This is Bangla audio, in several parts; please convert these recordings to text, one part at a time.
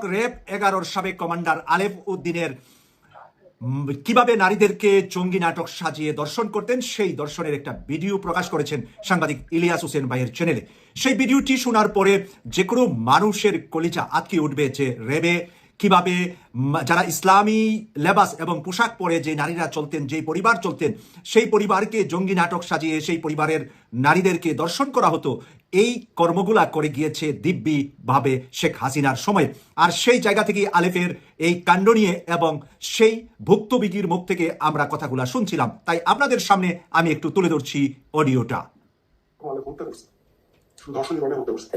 র্যাব 11-র সাবেক কমান্ডার আলেপ উদ্দিনের কিভাবে নারীদেরকে জঙ্গি নাটক সাজিয়ে দর্শন করতেন সেই দর্শনের একটা ভিডিও প্রকাশ করেছেন সাংবাদিক ইলিয়াস হোসেন ভাইয়ের চ্যানেলে। সেই ভিডিওটি শোনার পরে যে কোনো মানুষের কলিজা আটকে উঠবে যে র্যাবে কিভাবে যারা ইসলামী লেবাস এবং পোশাক পরে যে নারীরা চলতেন, যেই পরিবার চলতেন, সেই পরিবারকে জঙ্গি নাটক সাজিয়ে সেই পরিবারের নারীদেরকে দর্শন করা হতো। এই কর্মগুলা করে গিয়েছে দিব্যিভাবে শেখ হাসিনার সময়। আর সেই জায়গা থেকে আলেফের এই কাণ্ড নিয়ে এবং সেই ভুক্তভোগীর মুখ থেকে আমরা কথাগুলা শুনছিলাম, তাই আপনাদের সামনে আমি একটু তুলে ধরছি অডিওটা।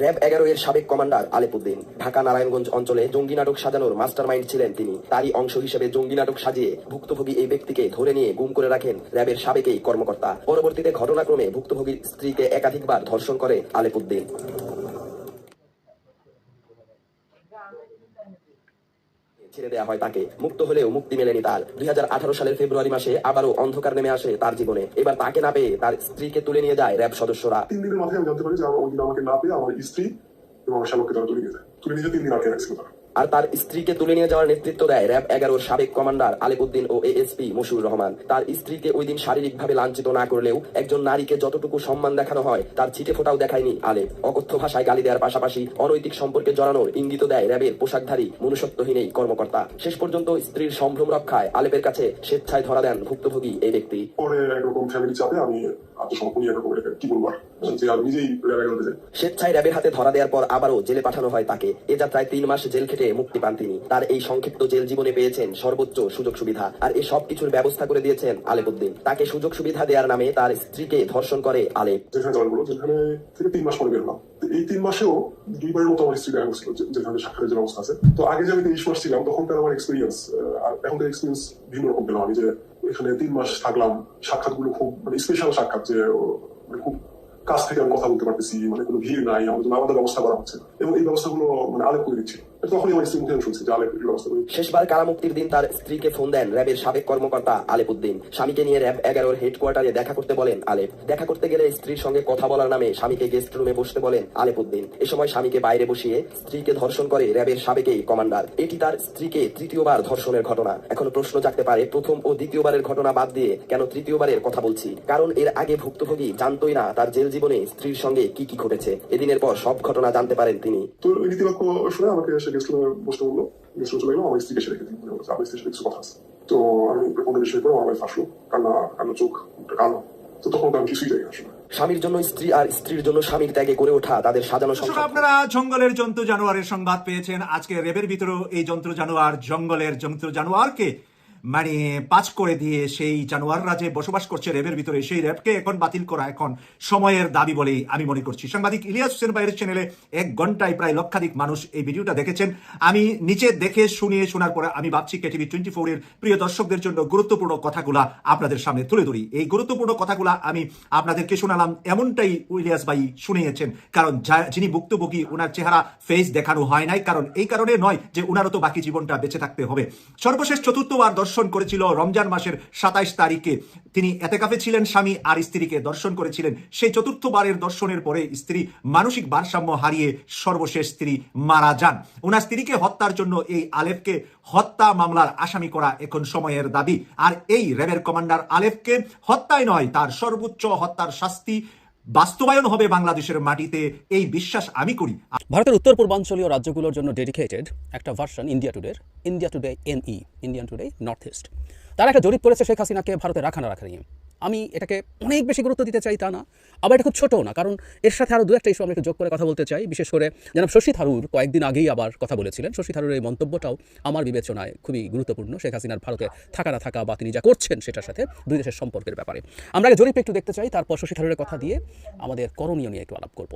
র্যাব 11 এর সাবেক কমান্ডার আলেপ উদ্দিন ঢাকা নারায়ণগঞ্জ অঞ্চলে জঙ্গি নাটক সাজানোর মাস্টারমাইন্ড ছিলেন তিনি। তারই অংশ হিসেবে জঙ্গি নাটক সাজিয়ে ভুক্তভোগী এই ব্যক্তিকে ধরে নিয়ে গুম করে রাখেন র্যাবের সাবেক এই কর্মকর্তা। পরবর্তীতে ঘটনাক্রমে ভুক্তভোগীর স্ত্রীকে একাধিকবার ধর্ষণ করে আলেপ উদ্দিন। ছেড়ে দেওয়া হয় তাকে। মুক্ত হলেও মুক্তি মেলেনি তার। 2018 সালের ফেব্রুয়ারি মাসে আবারও অন্ধকার নেমে আসে তার জীবনে। এবার তাকে না পেয়ে তার স্ত্রীকে তুলে নিয়ে যায় র্যাব সদস্যরা। 3 দিনের মাথায় আমি জানতে পারি যে ওই দিন আমাকে না পেয়ে আমার স্ত্রী এবং আমার শালককে তারা তুলে নিয়ে যায়। তুলে নিয়ে 3 দিন আটকে রাখছিল তারা। আর তার স্ত্রীকে তুলে নিয়ে যাওয়ার নেতৃত্ব দেয় র্যাব 11-র সাবেক কমান্ডার আলেপ উদ্দিন ও এএসপি মশিউর রহমান। তার স্ত্রীকে ওই দিন শারীরিকভাবে লাঞ্ছিত না করলেও একজন নারীকে যতটুকু সম্মান দেখানো হয় তার ছিটে ফোটাও দেখায়নি আলেপ। অকথ্য ভাষায় গালি দেওয়ার পাশাপাশি অনৈতিক সম্পর্কে জড়ানোর ইঙ্গিত দেয় র্যাবের পোশাকধারী মনুষ্যত্বহীন এই কর্মকর্তা। শেষ পর্যন্ত স্ত্রীর সম্ভ্রম রক্ষায় আলেপের কাছে স্বেচ্ছায় ধরা দেন ভুক্তভোগী এই ব্যক্তি। পরে একরকম ফ্যামিলি চাপে আমি আত্মসমর্পণ একরকম কি বলবো যে আমি নিজেই র্যাবে গেতে যাই। স্বেচ্ছায় র্যাবের হাতে ধরা দেওয়ার পর আবারও জেলে পাঠানো হয় তাকে। এ যাত্রায় 3 মাস জেল খেটে মুক্তি পান তিনি। তার এই সংক্ষিপ্ত জেল জীবনে পেয়েছেন সর্বোচ্চ সুযোগ সুবিধা। আর এই সব কিছুর ব্যবস্থা করে দিয়েছেন আলেপ উদ্দিন। তাকে সুযোগ সুবিধা দেওয়ার নামে তার স্ত্রীকে ধর্ষণ করে আলেপ। যেখানে থেকে 3 মাস পরে বেরলাম। এই 3 মাসেও 2বারের মতো আমার স্ত্রী দেখা করছিল যেখানে সাক্ষাতের যে ব্যবস্থা আছে। তো আগে যে আমি 23 মাস ছিলাম তখনকার আমার এক্সপিরিয়েন্স আর এখনকার এক্সপিরিয়েন্স ভিন্ন রকম পেলাম আমি। যে এখানে 3 মাস থাকলাম, সাক্ষাৎগুলো খুব স্পেশাল সাক্ষাৎ, যে খুব কাছ থেকে আমি কথা বলতে পারতেছি, কোনো ভিড় নাই, আমাদের জন্য আলাদা ব্যবস্থা করা হচ্ছে এবং এই ব্যবস্থাগুলো আলেপ করে দিচ্ছিল। তখনই আমার স্ত্রী মুখে আমি শুনছি যে আলেপ ব্যবস্থা করে। শেষবার কারামুক্তির দিন তার স্ত্রীকে ফোন দেন র্যাবের সাবেক কর্মকর্তা আলেপ উদ্দিন। স্বামীকে নিয়ে র্যাব 11-র হেডকোয়ার্টারে দেখা করতে বলেন আলেপ। দেখা করতে গেলে স্ত্রীর সঙ্গে কথা বলার নামে স্বামীকে গেস্ট রুমে বসতে বলেন আলেপ উদ্দিন। এ সময় স্বামীকে বাইরে বসিয়ে স্ত্রীকে ধর্ষণ করে র্যাবের সাবেক এই কমান্ডার। এটি তার স্ত্রীকে 3য়বার ধর্ষণের ঘটনা। এখন প্রশ্ন জাগতে পারে, প্রথম ও দ্বিতীয়বারের ঘটনা বাদ দিয়ে কেন 3য়বারের কথা বলছি? কারণ এর আগে ভুক্তভোগী জানতোই না তার জেল জীবনে স্ত্রীর সঙ্গে কি কি ঘটেছে। এদিনের পর সব ঘটনা জানতে পারেন তিনি। তো নীতিবাক্য শুনে আমাকে এসে গেস্ট রুমে বসতে বললো। গেস্ট রুমে চলে গেলাম, আমার স্ত্রীকে সেরে খেতে আমার স্ত্রীর সাথে কিছু কথা আছে। তো আমি কোনো বিষয় করে আমার ফাঁসলো, কান্না চোখ কালো। তো তখন আমি কিছুই যাই আসলে। স্বামীর জন্য স্ত্রী আর স্ত্রীর জন্য স্বামীর ত্যাগে গড়ে ওঠা তাদের সাজানো সংসার। আপনারা জঙ্গলের জন্তু জানোয়ারের সংবাদ পেয়েছেন। আজকে র্যাবের ভিতরেও এই জন্তু জানোয়ার, জঙ্গলের জন্তু জানোয়ারকে পাঁচ করে দিয়ে সেই জানোয়াররা যে বসবাস করছে র্যাবের ভিতরে, সেই র্যাবকে এখন বাতিল করা এখন সময়ের দাবি বলেই আমি মনে করছি। সাংবাদিক ইলিয়াস হোসেন ভাইয়ের চ্যানেলে 1 ঘন্টায় প্রায় লক্ষাধিক মানুষ এই ভিডিওটা দেখেছেন। আমি নিচে দেখে শোনার পরে আমি ভাবছি কেটিভি 24-এর প্রিয় দর্শকদের জন্য গুরুত্বপূর্ণ কথাগুলা আপনাদের সামনে তুলে ধরি। এই গুরুত্বপূর্ণ কথাগুলা আমি আপনাদেরকে শোনালাম এমনটাই ইলিয়াস ভাই শুনিয়েছেন, কারণ যিনি ভুক্তভোগী ওনার চেহারা ফেস দেখানো হয় নাই, কারণ এই কারণে নয় যে ওনারও তো বাকি জীবনটা বেঁচে থাকতে হবে। সর্বশেষ 4বার দর্শন করেছিল রমজান মাসের 27 তারিখে। তিনি এতেকাফে ছিলেন, স্বামী আর স্ত্রীকে দর্শন করেছিলেন। সেই 4র্থবারের দর্শনের পরে স্ত্রী মানসিক ভারসাম্য হারিয়ে সর্বশেষ স্ত্রী মারা যান। ওনার স্ত্রীকে হত্যার জন্য এই আলেফকে হত্যা মামলার আসামি করা এখন সময়ের দাবি। আর এই র্যাবের কমান্ডার আলেফকে হত্যায় নয়, তার সর্বোচ্চ হত্যার শাস্তি বাস্তবায়ন হবে বাংলাদেশের মাটিতে, এই বিশ্বাস আমি করি। ভারতের উত্তর পূর্বাঞ্চলীয় রাজ্যগুলোর জন্য ডেডিকেটেড একটা version India Today NE, Indian Today North East. তারা একটা জরিপ করেছে শেখ হাসিনাকে ভারতে রাখা না রাখা নিয়ে। আমি এটাকে অনেক বেশি গুরুত্ব দিতে চাই তা না, আবার এটা খুব ছোটও না, কারণ এর সাথে আরও 2-1টা ইস্যু আমি যোগ করে কথা বলতে চাই। বিশেষ করে জনাব শশী থারুর কয়েকদিন আগেই আবার কথা বলেছিলেন। শশী থারুর এই মন্তব্যটাও আমার বিবেচনায় খুবই গুরুত্বপূর্ণ, শেখ হাসিনার ভারতে থাকা না থাকা বা তিনি যা করছেন সেটার সাথে দুই দেশের সম্পর্কের ব্যাপারে। আমরা আগে জরিপটা একটু দেখতে চাই, তারপর শশী থারুরের কথা দিয়ে আমাদের করণীয় নিয়ে একটু আলাপ করব।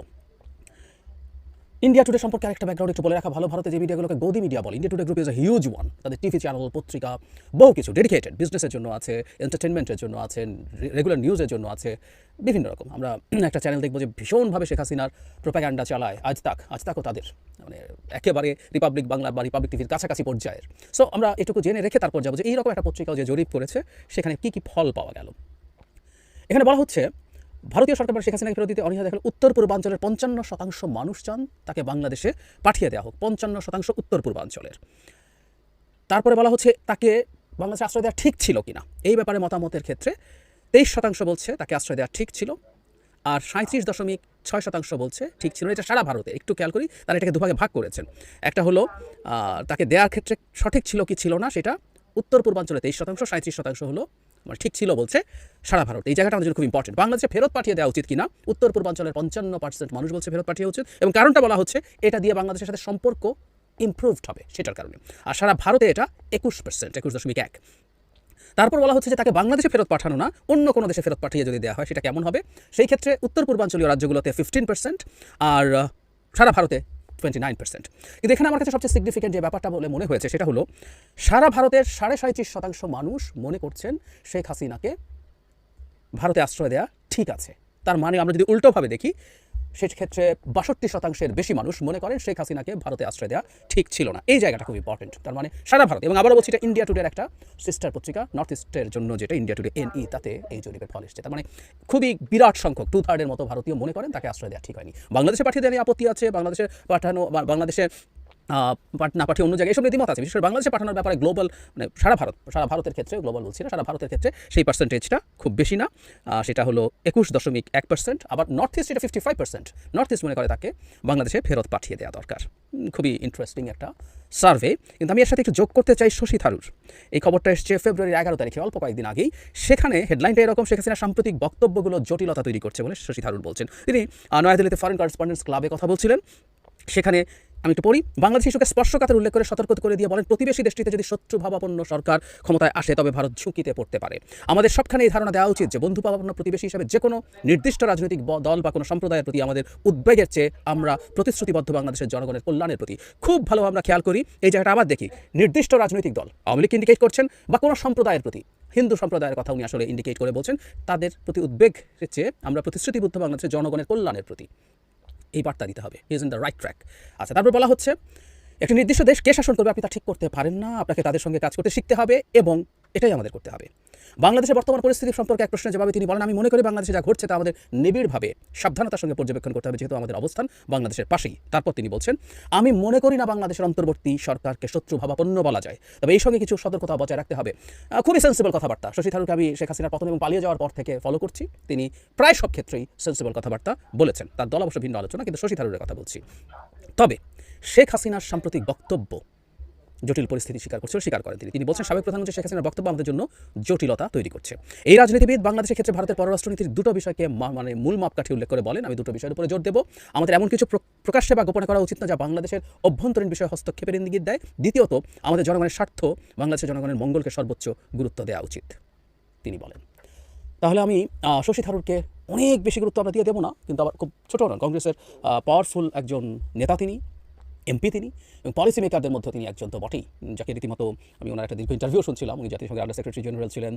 ইন্ডিয়া টুডে সম্পর্কে আরেকটা ব্যাকগ্রাউন্ড একটু বলে রাখা ভালো। ভারতে যে মিডিয়াগুলোকে গদি মিডিয়া বলে, India today group is a huge one. তাদের টিভি চ্যানেল, পত্রিকা, বহু কিছু ডেডিকেটেড বিজনেসের জন্য আছে, এন্টারটেনমেন্টের জন্য আছে, রেগুলার নিউজের জন্য আছে, বিভিন্ন রকম। আমরা একটা চ্যানেল দেখবো যে ভীষণভাবে শেখ হাসিনার প্রোপাগ্যান্ডা চালায়, আজতাকও তাদের একেবারে রিপাবলিক বাংলা বা রিপাবলিক টিভির কাছাকাছি পর্যায়ের। সো আমরা এটুকু জেনে রেখে তারপর যাবো যে এইরকম একটা পত্রিকাও যে জরিপ করেছে সেখানে কী কী ফল পাওয়া গেল। এখানে বলা হচ্ছে ভারতীয় সরকার শেখ হাসিনাকে ফেরত দিতে অনীহা দেখালে উত্তর পূর্বাঞ্চলের 55% মানুষ চান তাকে বাংলাদেশে পাঠিয়ে দেওয়া হোক। 55% উত্তর পূর্বাঞ্চলের। তারপরে বলা হচ্ছে তাকে বাংলাদেশে আশ্রয় দেওয়া ঠিক ছিল কিনা এই ব্যাপারে মতামতের ক্ষেত্রে 23% বলছে তাকে আশ্রয় দেওয়া ঠিক ছিল, আর 37.6% বলছে ঠিক ছিল না। এটা সারা ভারতে, একটু খেয়াল করি, তারা এটাকে দুভাগে ভাগ করেছেন। একটা হলো তাকে দেওয়ার ক্ষেত্রে সঠিক ছিল কি ছিল না সেটা উত্তর পূর্বাঞ্চলে 23%, 37% হলো মানে ঠিক ছিল বলছে সারা ভারত। এই জায়গাটা আমাদের জন্য খুব ইম্পর্টেন্ট। বাংলাদেশে ফেরত পাঠিয়ে দেওয়া উচিত কিনা উত্তর পূর্বাঞ্চলের 55% মানুষ বলছে ফেরত পাঠিয়ে উচিত, এবং কারণটা বলা হচ্ছে এটা দিয়ে বাংলাদেশের সাথে সম্পর্ক ইমপ্রুভড হবে সেটার কারণে। আর সারা ভারতে এটা 21%, 21.1। তারপর বলা হচ্ছে যে তাকে বাংলাদেশে ফেরত পাঠানো না, অন্য কোনো দেশে ফেরত পাঠিয়ে যদি দেওয়া হয় সেটা কেমন হবে। সেই ক্ষেত্রে উত্তর পূর্বাঞ্চলীয় রাজ্যগুলোতে 15% আর সারা ভারতে 29%। কিন্তু এখানে আমার কাছে সবচেয়ে সিগনিফিকেন্ট যে ব্যাপারটা বলে মনে হয়েছে সেটা হলো সারা ভারতের 37.5% মানুষ মনে করছেন শেখ হাসিনাকে ভারতে আশ্রয় দেওয়া ঠিক আছে। তার মানে আমরা যদি উল্টোভাবে দেখি সেক্ষেত্রে 62% বেশি মানুষ মনে করেন শেখ হাসিনাকে ভারতে আশ্রয় দেওয়া ঠিক ছিল না। এই জায়গাটা খুব ইম্পর্টেন্ট। তার মানে সারা ভারত, এবং আবারও বলছি এটা ইন্ডিয়া টুডের একটা সিস্টার পত্রিকা নর্থ ইস্টের জন্য যেটা ইন্ডিয়া টুডে NE, তাতে এই জরিপের ফল এসেছে। তার মানে খুবই বিরাট সংখ্যক 2/3 মতো ভারতীয় মনে করেন তাকে আশ্রয় দেওয়া ঠিক হয়নি। বাংলাদেশে পাঠিয়ে দেওয়া নিয়ে আপত্তি আছে, বাংলাদেশে পাঠানো বাংলাদেশে না পাঠিয়ে অন্য জায়গায় এসব রীতিমত আছে। বিশেষ করে বাংলাদেশে পাঠানোর ব্যাপারে গ্লোবাল মানে সারা ভারতের ক্ষেত্রে, গ্লোবাল বলছি না, সারা ভারতের ক্ষেত্রে সেই পার্সেন্টেজটা খুব বেশি না, সেটা হলো 21.1%। আবার নর্থ ইস্ট এটা 55%। নর্থ ইস্ট মনে করে তাকে বাংলাদেশে ফেরত পাঠিয়ে দেওয়া দরকার। খুবই ইন্টারেস্টিং একটা সার্ভে। কিন্তু আমি এর সাথে একটু যোগ করতে চাই শশী থারুর। এই খবরটা এসছে ফেব্রুয়ারির 11 তারিখে, অল্প কয়েকদিন আগেই। সেখানে হেডলাইনটা এরকম, শেখ হাসিনার সাম্প্রতিক বক্তব্যগুলো জটিলতা তৈরি করছে বলে শশী থারুর বলছেন। তিনি নয়াদিল্লিতে ফরেন করেসপন্ডেন্টস ক্লাবে কথা বলছিলেন। সেখানে আমি একটু পড়ি। বাংলাদেশ ইস্যুকে স্পর্শকাতর উল্লেখ করে সতর্ক করে দিয়ে বলেন, প্রতিবেশী দেশটিতে যদি শত্রুভাবাপন্ন সরকার ক্ষমতায় আসে তবে ভারত ঝুঁকিতে পড়তে পারে। আমাদের সবখানে এই ধারণা দেওয়া উচিত যে বন্ধুভাবাপন্ন প্রতিবেশী হিসেবে যে কোনো নির্দিষ্ট রাজনৈতিক দল বা কোনো সম্প্রদায়ের প্রতি আমাদের উদ্বেগের চেয়ে আমরা প্রতিশ্রুতিবদ্ধ বাংলাদেশের জনগণের কল্যাণের প্রতি। খুব ভালো আমরা খেয়াল করি এই জায়গাটা আবার দেখি, নির্দিষ্ট রাজনৈতিক দল আওয়ামী লীগ ইন্ডিকেট করছেন, বা কোনো সম্প্রদায়ের প্রতি, হিন্দু সম্প্রদায়ের কথা উনি আসলে ইন্ডিকেট করে বলছেন, তাদের প্রতি উদ্বেগের চেয়ে আমরা প্রতিশ্রুতিবদ্ধ বাংলাদেশের জনগণের কল্যাণের প্রতি এই বার্তা দিতে হবে। He is in the right track. আচ্ছা, তারপর বলা হচ্ছে একটি নির্দিষ্ট দেশ কে শাসন করবে আপনি তা ঠিক করতে পারেন না, আপনাকে তাদের সঙ্গে কাজ করতে শিখতে হবে, এবং এটাই আমাদের করতে হবে। বাংলাদেশের বর্তমান পরিস্থিতি সম্পর্কে এক প্রশ্নের জবাবে তিনি বলেন, আমি মনে করি বাংলাদেশে যা ঘটছে তা আমাদের নিবিড়ভাবে সাবধানতার সঙ্গে পর্যবেক্ষণ করতে হবে, যেহেতু আমাদের অবস্থান বাংলাদেশের পাশেই। তারপর তিনি বলছেন, আমি মনে করি না বাংলাদেশের অন্তর্বর্তী সরকারকে শত্রুভাবাপন্ন বলা যায়, তবে এই সঙ্গে কিছু সতর্কতা বজায় রাখতে হবে। খুবই সেন্সিবল কথাবার্তা। শশী থারুরকে আমি শেখ হাসিনার পতন এবং পালিয়ে যাওয়ার পর থেকে ফলো করছি। তিনি প্রায় সব ক্ষেত্রেই সেন্সিবল কথাবার্তা বলেছেন। তার দল অবশ্য ভিন্ন আলোচনা, কিন্তু শশী থারুরের কথা বলছি। তবে শেখ হাসিনার সাম্প্রতিক বক্তব্য জটিল পরিস্থিতি স্বীকার করেন তিনি। তিনি বলছেন, সাবেক প্রধানমন্ত্রী শেখ হাসিনার বক্তব্য আমাদের জন্য জটিলতা তৈরি করছে। এই রাজনীতিবিদ বাংলাদেশের ক্ষেত্রে ভারতের পররাষ্ট্রনীতির দুটো বিষয়কে মানে মূল মাপকাঠি উল্লেখ করে বলেন, আমি দুটো বিষয়ের উপরে জোর দেব। আমাদের এমন কিছু প্রকাশ্যে বা গোপনে করা উচিত না যা বাংলাদেশের অভ্যন্তরীণ বিষয়ে হস্তক্ষেপের ইঙ্গিত দেয়। দ্বিতীয়ত, আমাদের জনগণের স্বার্থ, বাংলাদেশের জনগণের মঙ্গলকে সর্বোচ্চ গুরুত্ব দেওয়া উচিত, তিনি বলেন। তাহলে আমি শশী থারুরকে অনেক বেশি গুরুত্ব আমরা দিয়ে দেবো না, কিন্তু আবার খুব ছোটো নন, কংগ্রেসের পাওয়ারফুল একজন নেতা তিনি, এমপি তিনি, এবং পলিসি মেকারদের মধ্যে তিনি একজন তো বটেই, যাকে রীতিমতো আমি ওনার একটা দীর্ঘ ইন্টারভিউ শুনছিলাম। উনি জাতিসংঘের আন্ডার সেক্রেটারি জেনারেল ছিলেন,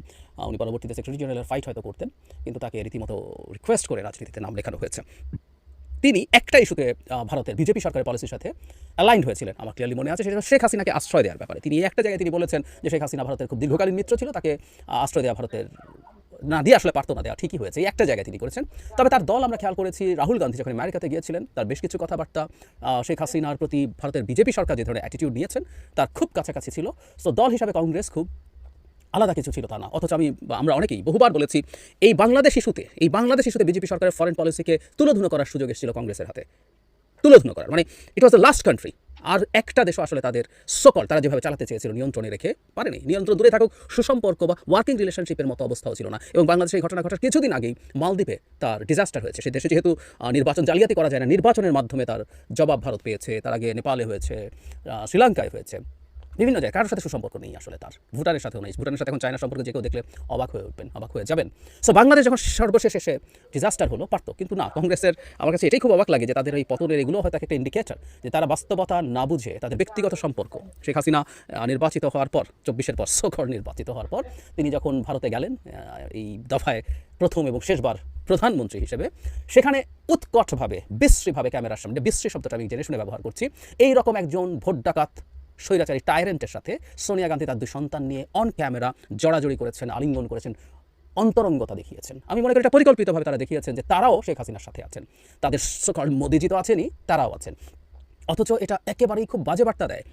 উনি পরবর্তীতে সেক্রেটারি জেনারেলের ফাইট হয়তো করতেন, কিন্তু তাকে রীতিমতো রিকোয়েস্ট করে রাজনীতিতে নাম লেখানো হয়েছে। তিনি একটা ইস্যুতে ভারতের বিজেপি সরকারের পলিসির সাথে অ্যালাইন্ড হয়েছিলেন, আমার ক্লিয়ারলি মনে আছে, সেটা শেখ হাসিনাকে আশ্রয় দেওয়ার ব্যাপারে। তিনি একটা জায়গায় তিনি বলেছেন যে শেখ হাসিনা ভারতের খুব দীর্ঘকালীন মিত্র ছিল, তাকে আশ্রয় দেওয়া ভারতের না দিয়ে আসলে পারতো না দেওয়া, ঠিকই হয়েছে, এই একটা জায়গায় তিনি করেছেন। তবে তার দল আমরা খেয়াল করেছি, রাহুল গান্ধী যখন আমেরিকাতে গিয়েছিলেন, তার বেশ কিছু কথাবার্তা শেখ হাসিনার প্রতি ভারতের বিজেপি সরকার যে ধরনের অ্যাটিটিউড নিয়েছেন তার খুব কাছাকাছি ছিল। সো দল হিসাবে কংগ্রেস খুব আলাদা কিছু ছিল তা না। অথচ আমরা অনেকেই বহুবার বলেছি, এই বাংলাদেশ ইস্যুতে বিজেপি সরকারের ফরেন পলিসিকে তুলোধুনো করার সুযোগ এসেছিল কংগ্রেসের হাতে, তুলোধুনো করার, মানে ইট ওয়াজ দ্য লাস্ট কান্ট্রি। আর একটা দেশও আসলে তাদের তারা যেভাবে চালাতে চেয়েছিল নিয়ন্ত্রণে রেখে পারেনি। নিয়ন্ত্রণ দূরে থাকুক, সুসম্পর্ক বা ওয়ার্কিং রিলেশনশিপের মতো অবস্থাও ছিল না। এবং বাংলাদেশে এই ঘটনা ঘটার কিছুদিন আগেই মালদ্বীপে তার ডিজাস্টার হয়েছে। সে দেশে যেহেতু নির্বাচন জালিয়াতি করা যায় না, নির্বাচনের মাধ্যমে তার জবাব ভারত পেয়েছে, তার আগে নেপালে হয়েছে, শ্রীলঙ্কায় হয়েছে, বিভিন্ন জায়গায় কারোর সাথে সুসম্পর্ক নেই আসলে তার, ভুটানের সাথেও নেই। ভুটানের সাথে এখন চায়না সম্পর্কে যে কেউ দেখলে অবাক হয়ে উঠবেন, অবাক হয়ে যাবেন। সো বাংলাদেশ যখন সর্বশেষ এসে ডিজাস্টার হলো, পারতো, কিন্তু না, কংগ্রেসের আমার কাছে এটাই খুব অবাক লাগে যে তাদের এই পতনের এগুলো হয়তো একটা ইন্ডিকেটর যে তারা বাস্তবতা না বুঝে তাদের ব্যক্তিগত সম্পর্ক। শেখ হাসিনা নির্বাচিত হওয়ার পর, 24-এর পর, নির্বাচিত হওয়ার পর তিনি যখন ভারতে গেলেন এই দফায় প্রথম এবং শেষবার প্রধানমন্ত্রী হিসেবে, সেখানে উৎকটভাবে বিশ্রীভাবে ক্যামেরার সামনে, বিশ্রী শব্দটা আমি জেনে শুনে ব্যবহার করছি, এই রকম একজন ভোট ডাকাত স্বৈরাচারী টাইরেন্টের সাথে সোনিয়া গান্ধী তার দুই সন্তান নিয়ে অন ক্যামেরা জড়াজড়ি করেছেন, আলিঙ্গন করেছেন, অন্তরঙ্গতা দেখিয়েছেন। আমি মনে করি এটা পরিকল্পিতভাবে তারা দেখিয়েছেন যে তারাও শেখ হাসিনার সাথে আছেন, তাদের সকল মোদিজি তো আছেনই, তারাও আছেন। অথচ এটা একেবারেই খুব বাজে বার্তা দেয়।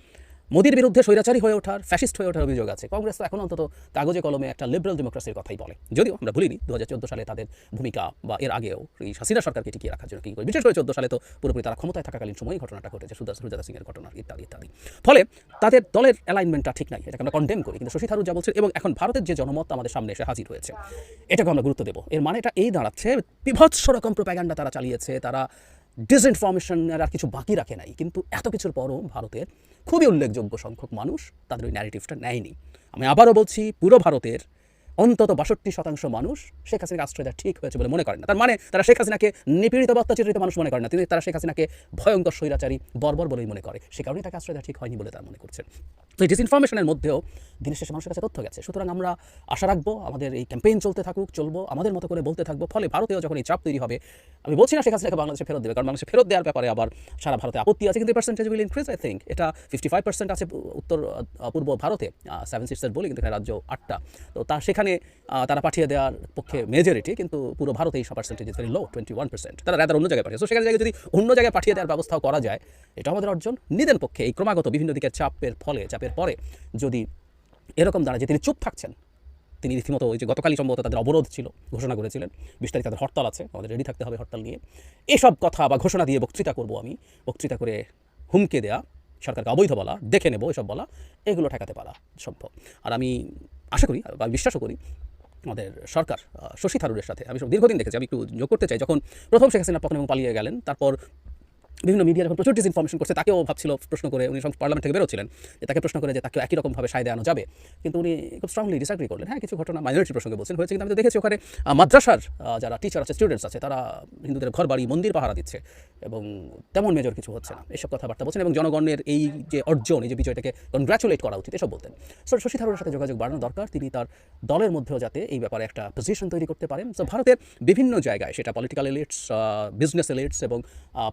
মোদির বিরুদ্ধে স্বৈরাচারী হয়ে ওঠার, ফ্যাসিস্ট হয়ে ওঠার অভিযোগ আছে। কংগ্রেস তো এখন অন্তত কাগজে কলমে একটা লিবারেল ডেমোক্রেসির কথাই বলে, যদিও আমরা ভুলিনি 2014 সালে তাদের ভূমিকা বা এর আগেও এই হাসিনা সরকারকে টিকিয়ে রাখার জন্য কী করে, বিশেষ করে 14 সালে তো পুরোপুরি তারা ক্ষমতায় থাকাকালীন সময় ঘটনাটা ঘটেছে, সুজাতা সিংয়ের ঘটনা ইত্যাদি ইত্যাদি। ফলে তাদের দলের অ্যালাইনমেন্টটা ঠিক নাই, এটাকে আমরা কন্ডেম করি। কিন্তু শশী থারুর যা বলছেন এবং এখন ভারতের যে জনমত আমাদের সামনে এসে হাজির হয়েছে, এটাকে আমরা গুরুত্ব দেবো। এর মানে এটা এই দাঁড়াচ্ছে বিভৎস রকম প্রোপাগান্ডা তারা চালিয়েছে, তারা ডিসইনফরমেশনের আর কিছু বাকি রাখে নাই। কিন্তু এত কিছুর পরও ভারতের খুবই উল্লেখযোগ্য সংখ্যক মানুষ তাদের ওই ন্যারেটিভটা নেয়নি। আমি আবারও বলছি, পুরো ভারতের অন্তত 62% মানুষ শেখ হাসিনাকে আশ্রয় দেওয়া ঠিক হয়েছে বলে মনে করেন না। তার মানে তারা শেখ হাসিনাকে নিপীড়িত বা অত্যাচারিত মানুষ মনে করে না, তারা শেখ হাসিনাকে ভয়ঙ্কর স্বৈরাচারী বর্বর বলেই মনে করে। সে কারণেই তাকে আশ্রয় দেওয়া ঠিক হয়নি বলে তারা মনে করছেন। তো এই ডিসইনফরমেশনের মধ্যেও দিনের শেষে মানুষের কাছে তথ্য গেছে। সুতরাং আমরা আশা রাখবো আমাদের এই ক্যাম্পেইন চলতে থাকুক, চলবো, আমাদের মতো করে বলতে থাকবো। ফলে ভারতেও যখন এই চাপ তৈরি হবে, আমি বলছি না শেখ হাসিনাকে বাংলাদেশে ফেরত দেবে, কারণ বাংলাদেশে ফেরত দেওয়ার ব্যাপারে আবার সারা ভারতে আপত্তি আছে, কিন্তু percentage will increase. I think এটা 55% আছে উত্তর পূর্ব ভারতে, 7 সিটসের বলি, কিন্তু রাজ্য 8টা। তো সেখানে তারা পাঠিয়ে দেওয়ার পক্ষে মেজরিটি, কিন্তু পুরো ভারতে এই পার্সেন্টেজ ইজ ভেরি লো, 21%। তারা রাদার অন্য জায়গায় পাঠিয়ে, তো সেখানে যদি অন্য জায়গায় পাঠিয়ে দেওয়ার ব্যবস্থাও করা যায়, এটা আমাদের অর্জন। নিদেন পক্ষে এই ক্রমাগত বিভিন্ন দিকের চাপের পরে যদি এরকম দাঁড়ায় যে তিনি চুপ থাকছেন, তিনি রীতিমতো ওই যে গতকালই সম্ভবত তাদের অবরোধ ছিল, ঘোষণা করেছিলেন 20 তারিখ তাদের হরতাল আছে, আমাদের রেডি থাকতে হবে হরতাল নিয়ে, এসব কথা বা ঘোষণা দিয়ে বক্তৃতা করব আমি, বক্তৃতা করে হুমকে দেয়া, সরকারকে অবৈধ বলা, দেখে নেব, এসব বলা, এগুলো ঠেকাতে পারা সম্ভব। আর আমি আশা করি বা বিশ্বাসও করি আমাদের সরকার শশী থারুরের সাথে, আমি সব দীর্ঘদিন দেখেছি, আমি একটু যোগ করতে চাই, যখন প্রথম শেখ হাসিনা পতন এবং পালিয়ে গেলেন, তারপর বিভিন্ন মিডিয়া যখন প্রচুর ডিসইনফরমেশন করছে, তাকেও ভাবছিল প্রশ্ন করে, উনি পার্লামেন্ট থেকে বেরোচ্ছিলেন, যে তাকে প্রশ্ন করে যে তাকে একই রকমভাবে সায় দেওয়ানো যাবে, কিন্তু উনি খুব স্ট্রংলি ডিসঅ্যাগ্রি করলেন। হ্যাঁ, কিছু ঘটনা মাইনরিটি প্রসঙ্গে বলছেন হয়েছে, কিন্তু আমি তো দেখেছি ওখানে মাদ্রাসার যারা টিচার আছে, স্টুডেন্টস আছে, তারা হিন্দুদের ঘর বাড়ি মন্দির পাহারা দিচ্ছে এবং তেমন মেজর কিছু হচ্ছে না, এসব কথাবার্তা বলছেন এবং জনগণের এই যে অর্জন, এই যে বিজয়টাকে কনগ্রাচুলেট করা উচিত, এসব বলতেন। সো শশী থারুরের সাথে যোগাযোগ বাড়ানো দরকার, তিনি তার দলের মধ্যেও যাতে এই ব্যাপারে একটা পজিশন তৈরি করতে পারেন। সো ভারতের বিভিন্ন জায়গায়, সেটা পলিটিক্যাল এলিটস, বিজনেস এলিটস এবং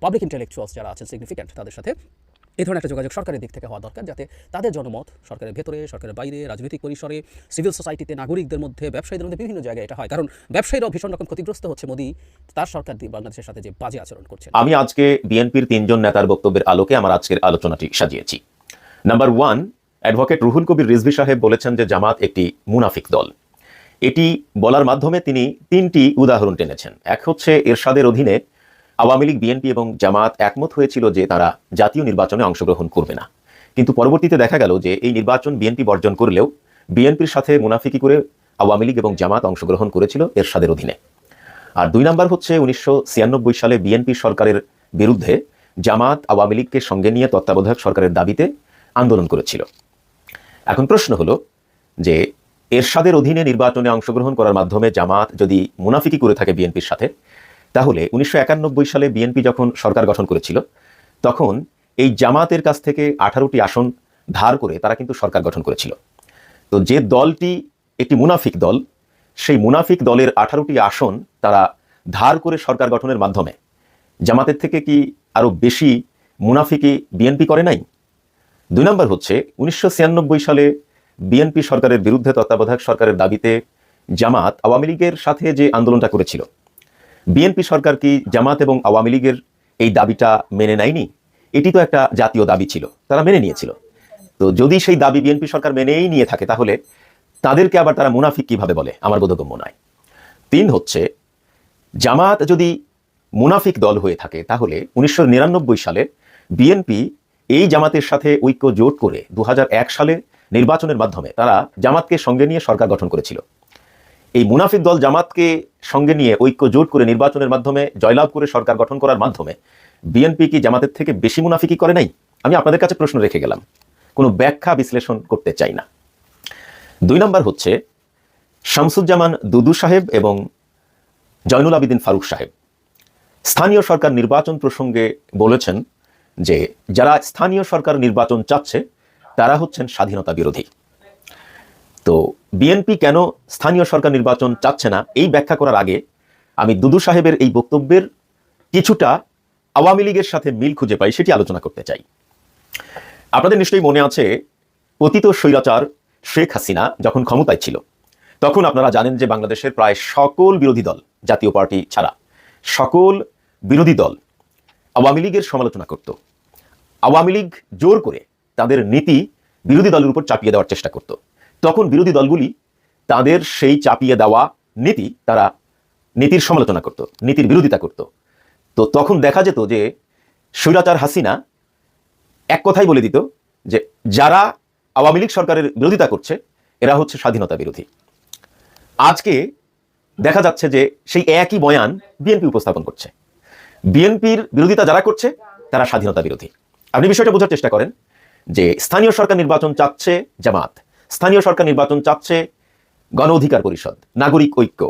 পাবলিক ইন্টেলেকচুয়ালস যারা আছেন সিগনিফিক্যান্ট, তাদের সাথে এই ধরনের একটা যোগাযোগ সরকারের দিক থেকে হওয়া দরকার, যাতে তাদের জনমত সরকারের ভেতরে, সরকারের বাইরে, রাজনৈতিক পরিসরে, সিভিল সোসাইটিতে, নাগরিকদের মধ্যে, ব্যবসায়ীদের মধ্যে, বিভিন্ন জায়গায় এটা হয়। কারণ ব্যবসায়ীরাও ভীষণ রকম ক্ষতিগ্রস্ত হচ্ছে মোদি তার সরকার দিয়ে বাংলাদেশের সাথে যে বাজে আচরণ করছে। আমি আজকে বিএনপির 3 জন নেতার বক্তব্যের আলোকে আমার আজকের আলোচনাটি সাজিয়েছি। নাম্বার 1, অ্যাডভোকেট রুহুল কবির রিজভী সাহেব বলেছেন যে জামাত একটি মুনাফিক দল। এটি বলার মাধ্যমে তিনি 3টি উদাহরণ টেনেছেন। এক হচ্ছে এরশাদের অধীনে আওয়ামী লীগ, বিএনপি এবং জামাত একমত হয়েছিল যে তারা জাতীয় নির্বাচনে অংশগ্রহণ করবে না, কিন্তু পরবর্তীতে দেখা গেল যে এই নির্বাচন বিএনপি বর্জন করলেও বিএনপির সাথে মুনাফিকি করে আওয়ামী লীগ এবং জামাত অংশগ্রহণ করেছিল এরশাদের অধীনে। আর 2 নাম্বার হচ্ছে 1996 সালে বিএনপি সরকারের বিরুদ্ধে জামাত আওয়ামী লীগকে সঙ্গে নিয়ে তত্ত্বাবধায়ক সরকারের দাবিতে আন্দোলন করেছিল। এখন প্রশ্ন হলো যে এরশাদের অধীনে নির্বাচনে অংশগ্রহণ করার মাধ্যমে জামাত যদি মুনাফিকি করে থাকে বিএনপির সাথে, তাহলে 1991 সালে বিএনপি যখন সরকার গঠন করেছিল, তখন এই জামাতের কাছ থেকে 18টি আসন ধার করে তারা কিন্তু সরকার গঠন করেছিল। তো যে দলটি একটি মুনাফিক দল, সেই মুনাফিক দলের 18টি আসন তারা ধার করে সরকার গঠনের মাধ্যমে জামাতের থেকে কি আরো বেশি মুনাফিকি বিএনপি করে নাই? 2 নাম্বার হচ্ছে 1996 সালে বিএনপি সরকারের বিরুদ্ধে তত্ত্বাবধায়ক সরকারের দাবিতে জামাত আওয়ামী লীগের সাথে যে আন্দোলনটা করেছিল, বিএনপি সরকার কি জামাত এবং আওয়ামী লীগের এই দাবিটা মেনে নেয়নি? এটি তো একটা জাতীয় দাবি ছিল, তারা মেনে নিয়েছিল। তো যদি সেই দাবি বিএনপি সরকার মেনেই নিয়ে থাকে, তাহলে তাদেরকে আবার তারা মুনাফিক কিভাবে বলে? আমার বোধগম্য নয়। 3 হচ্ছে জামাত যদি মুনাফিক দল হয়ে থাকে, তাহলে 1999 সালে বিএনপি এই জামাতের সাথে ঐক্য জোট করে 2001 সালে নির্বাচনের মাধ্যমে তারা জামাতকে সঙ্গে নিয়ে সরকার গঠন করেছিল। এই মুনাফিক দল জামাতকে সঙ্গে নিয়ে ঐক্য জোট করে নির্বাচনের মাধ্যমে জয়লাভ করে সরকার গঠন করার মাধ্যমে বিএনপি কি জামাতের থেকে বেশি মুনাফিকি করে নাই? আমি আপনাদের কাছে প্রশ্ন রেখে গেলাম, কোনো ব্যাখ্যা বিশ্লেষণ করতে চাই না। 2 নাম্বার হচ্ছে শামসুজ্জামান দুদু সাহেব এবং জয়নুল আবিদিন ফারুক সাহেব স্থানীয় সরকার নির্বাচন প্রসঙ্গে বলেছেন যে যারা স্থানীয় সরকার নির্বাচন চাচ্ছে তারা হচ্ছেন স্বাধীনতা বিরোধী। তো বিএনপি কেন স্থানীয় সরকার নির্বাচন চাচ্ছে না, এই ব্যাখ্যা করার আগে আমি দুদু সাহেবের এই বক্তব্যের কিছুটা আওয়ামী লীগের সাথে মিল খুঁজে পাই, সেটি আলোচনা করতে চাই। আপনাদের নিশ্চয়ই মনে আছে, পতিত স্বৈরাচার শেখ হাসিনা যখন ক্ষমতায় ছিল, তখন আপনারা জানেন যে বাংলাদেশের প্রায় সকল বিরোধী দল, জাতীয় পার্টি ছাড়া সকল বিরোধী দল আওয়ামী লীগের সমালোচনা করত। আওয়ামী লীগ জোর করে তাদের নীতি বিরোধী দলের উপর চাপিয়ে দেওয়ার চেষ্টা করত। তখন বিরোধী দলগুলি তাদের সেই চাপিয়ে দেওয়া তারা নীতির সমালোচনা করত, নীতির বিরোধিতা করত। তো তখন দেখা যেত যে স্বৈরাচার হাসিনা এক কথাই বলে দিত যে যারা আওয়ামী লীগ সরকারের বিরোধিতা করছে এরা হচ্ছে স্বাধীনতা বিরোধী। আজকে দেখা যাচ্ছে যে সেই একই বয়ান বিএনপি উপস্থাপন করছে। বিএনপির বিরোধিতা যারা করছে তারা স্বাধীনতা বিরোধী। আপনি বিষয়টা বোঝার চেষ্টা করেন যে স্থানীয় সরকার নির্বাচন চাচ্ছে জামাত, স্থানীয় সরকার নির্বাচন চাচ্ছে গণ অধিকার পরিষদ, নাগরিক ঐক্য,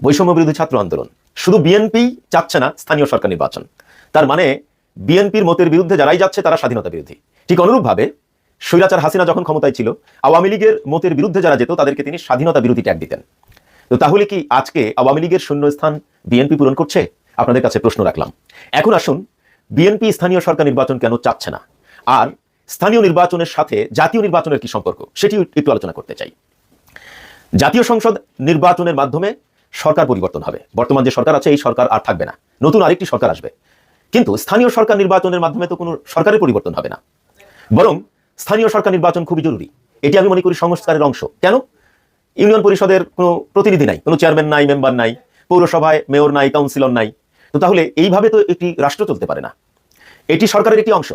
বৈষম্য বিরোধী ছাত্র আন্দোলন। শুধু বিএনপি চাচ্ছে না স্থানীয় সরকার নির্বাচন, তার মানে বিএনপির মতের বিরুদ্ধে যারাই যাচ্ছে তারা স্বাধীনতা বিরোধী। ঠিক অনুরূপভাবে স্বৈরাচার হাসিনা যখন ক্ষমতায় ছিল, আওয়ামী লীগের মতের বিরুদ্ধে যারা যেত তাদেরকে তিনি স্বাধীনতা বিরোধী ট্যাগ দিতেন। তো তাহলে কি আজকে আওয়ামী লীগের শূন্যস্থান বিএনপি পূরণ করছে? আপনাদের কাছে প্রশ্ন রাখলাম। এখন আসুন, বিএনপি স্থানীয় সরকার নির্বাচন কেন চাচ্ছে না, আর স্থানীয় নির্বাচনের সাথে জাতীয় নির্বাচনের কি সম্পর্ক, সেটি একটু আলোচনা করতে চাই। জাতীয় সংসদ নির্বাচনের মাধ্যমে সরকার পরিবর্তন হবে। বর্তমান যে সরকার আছে এই সরকার আর থাকবে না, নতুন আরেকটি সরকার আসবে। কিন্তু স্থানীয় সরকার নির্বাচনের মাধ্যমে তো কোনো সরকারের পরিবর্তন হবে না, বরং স্থানীয় সরকার নির্বাচন খুবই জরুরি। এটি আমি মনে করি সংস্কারের অংশ। কেন? ইউনিয়ন পরিষদের কোনো প্রতিনিধি নাই, কোনো চেয়ারম্যান নাই, মেম্বার নাই, পৌরসভায় মেয়র নাই, কাউন্সিলর নাই। তো তাহলে এইভাবে তো একটি রাষ্ট্র চলতে পারে না। এটি সরকারের একটি অংশ।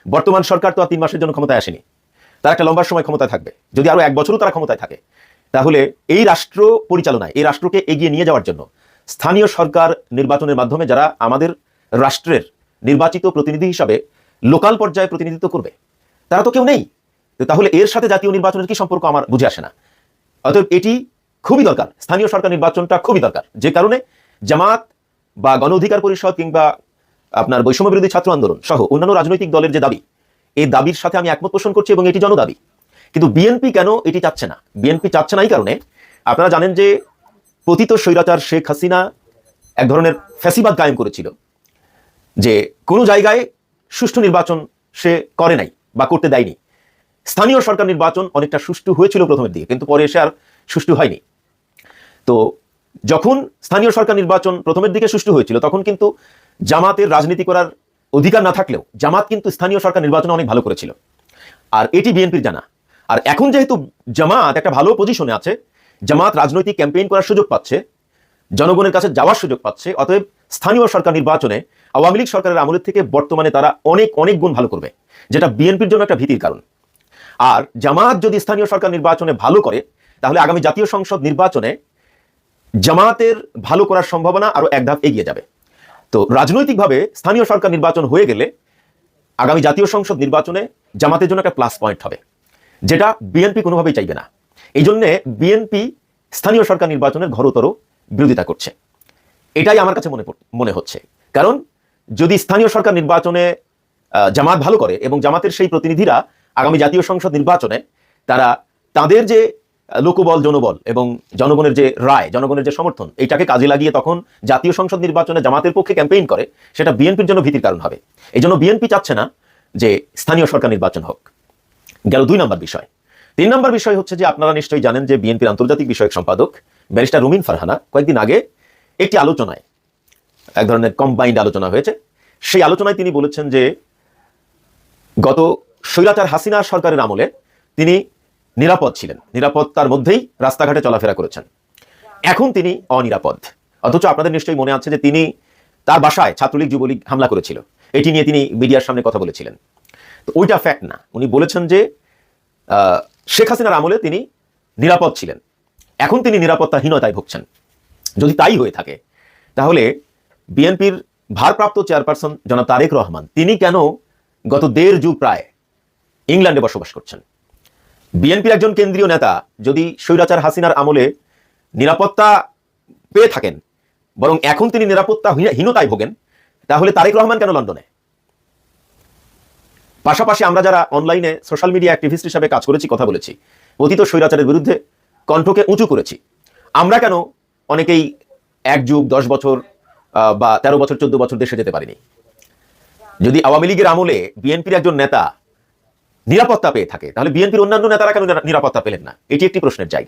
বর্তমান সরকার তো আর 3 মাসের জন্য ক্ষমতায় আসেনি, তারা একটা লম্বা সময় ক্ষমতায় থাকবে। যদি আরো 1 বছরও তারা ক্ষমতায় থাকে, তাহলে এই রাষ্ট্র পরিচালনায়, এই রাষ্ট্রকে এগিয়ে নিয়ে যাওয়ার জন্য স্থানীয় সরকার নির্বাচনের মাধ্যমে যারা আমাদের রাষ্ট্রের নির্বাচিত প্রতিনিধি হিসাবে লোকাল পর্যায়ে প্রতিনিধিত্ব করবে, তারা তো কেউ নেই। তাহলে এর সাথে জাতীয় নির্বাচনের কি সম্পর্ক আমার বুঝে আসে না। অতএব এটি খুবই দরকার, স্থানীয় সরকার নির্বাচনটা খুবই দরকার। যে কারণে জামাত বা গণ অধিকার পরিষদ কিংবা আপনার বৈষম্য বিরোধী ছাত্র আন্দোলন সহ অন্যান্য রাজনৈতিক দলের যে দাবি, এই দাবির সাথে আমি একমত পোষণ করছি এবং এটি জনদাবি। কিন্তু বিএনপি কেন এটি চাচ্ছে না? বিএনপি চাচ্ছে না এই কারণে, আপনারা জানেন যে পতিত স্বৈরাচার শেখ হাসিনা এক ধরনের ফ্যাসিবাদ কায়েম করেছিল, যে কোনো জায়গায় সুষ্ঠু নির্বাচন সে করে নাই বা করতে দেয়নি। স্থানীয় সরকার নির্বাচন অনেকটা সুষ্ঠু হয়েছিল প্রথমের দিকে, কিন্তু পরে এসে আর সুষ্ঠু হয়নি। তো যখন স্থানীয় সরকার নির্বাচন প্রথমের দিকে সুষ্ঠু হয়েছিল, তখন কিন্তু জামাতের রাজনীতি করার অধিকার না থাকলেও জামাত কিন্তু স্থানীয় সরকার নির্বাচন অনেক ভালো করেছিল, আর এটি বিএনপির জানা। আর এখন যেহেতু জামাত একটা ভালো পজিশনে আছে, জামাত রাজনৈতিক ক্যাম্পেইন করার সুযোগ পাচ্ছে, জনগণের কাছে যাওয়ার সুযোগ পাচ্ছে, অতএব স্থানীয় সরকার নির্বাচনে আওয়ামী লীগ সরকারের আমলের থেকে বর্তমানে তারা অনেক অনেক গুণ ভালো করবে, যেটা বিএনপির জন্য একটা ভীতির কারণ। আর জামাত যদি স্থানীয় সরকার নির্বাচনে ভালো করে, তাহলে আগামী জাতীয় সংসদ নির্বাচনে জামাতের ভালো করার সম্ভাবনা আরো এক ধাপ এগিয়ে যাবে। তো রাজনৈতিকভাবে স্থানীয় সরকার নির্বাচন হয়ে গেলে আগামী জাতীয় সংসদ নির্বাচনে জামাতের জন্য একটা প্লাস পয়েন্ট হবে, যেটা বিএনপি কোনোভাবেই চাইবে না। এই জন্য বিএনপি স্থানীয় সরকার নির্বাচনের ঘোরতর বিরোধিতা করছে, এটাই আমার কাছে মনে হচ্ছে। কারণ যদি স্থানীয় সরকার নির্বাচনে জামাত ভালো করে এবং জামাতের সেই প্রতিনিধিরা আগামী জাতীয় সংসদ নির্বাচনে তারা তাদের যে লোকবল, জনবল এবং জনগণের যে রায়, জনগণের যে সমর্থন, এইটাকে কাজে লাগিয়ে তখন জাতীয় সংসদ নির্বাচনে জামাতের পক্ষে ক্যাম্পেইন করে, সেটা বিএনপির জন্য ভীতির কারণ হবে। এই জন্য বিএনপি চাচ্ছে না যে স্থানীয় সরকার নির্বাচন হোক। গেল 2 নম্বর বিষয়। 3 নম্বর বিষয় হচ্ছে যে আপনারা নিশ্চয়ই জানেন যে বিএনপির আন্তর্জাতিক বিষয়ক সম্পাদক ব্যারিস্টার রুমিন ফারহানা কয়েকদিন আগে একটি আলোচনায়, এক ধরনের কম্বাইন্ড আলোচনা হয়েছে, সেই আলোচনায় তিনি বলেছেন যে গত স্বৈরাচার হাসিনা সরকারের আমলে তিনি নিরাপদ ছিলেন, নিরাপত্তার মধ্যেই রাস্তাঘাটে চলাফেরা করেছেন। এখন তিনি অনিরাপদ। অথচ আপনাদের নিশ্চয়ই মনে আছে যে তিনি তার বাসায় ছাত্রলীগ যুবলীগ হামলা করেছিল, এটি নিয়ে তিনি মিডিয়ার সামনে কথা বলেছিলেন। তো ওইটা ফ্যাক্ট না। উনি বলেছেন যে শেখ হাসিনার আমলে তিনি নিরাপদ ছিলেন, এখন তিনি নিরাপত্তাহীনতায় ভুগছেন। যদি তাই হয়ে থাকে, তাহলে বিএনপির ভারপ্রাপ্ত চেয়ারপারসন জনাব তারেক রহমান তিনি কেন গত 1.5 যুগ প্রায় ইংল্যান্ডে বসবাস করছেন? বিএনপির একজন কেন্দ্রীয় নেতা যদি স্বৈরাচার হাসিনার আমলে নিরাপত্তা পেয়ে থাকেন, বরং এখন তিনি নিরাপত্তাহীনতায় ভোগেন, তাহলে তারেক রহমান কেন লন্ডনে? পাশাপাশি আমরা যারা অনলাইনে সোশ্যাল মিডিয়া অ্যাক্টিভিস্ট হিসেবে কাজ করেছি, কথা বলেছি, অতীত স্বৈরাচারের বিরুদ্ধে কণ্ঠকে উঁচু করেছি, আমরা কেন অনেকেই 1 যুগ 10 বছর বা 13 বছর 14 বছর দেশে যেতে পারিনি? যদি আওয়ামী লীগের আমলে বিএনপির একজন নেতা নিরাপত্তা পেয়ে থাকে, তাহলে বিএনপির অন্যান্য নেতারা কেন নিরাপত্তা পেলেন না? এটি একটি প্রশ্নের জায়গা।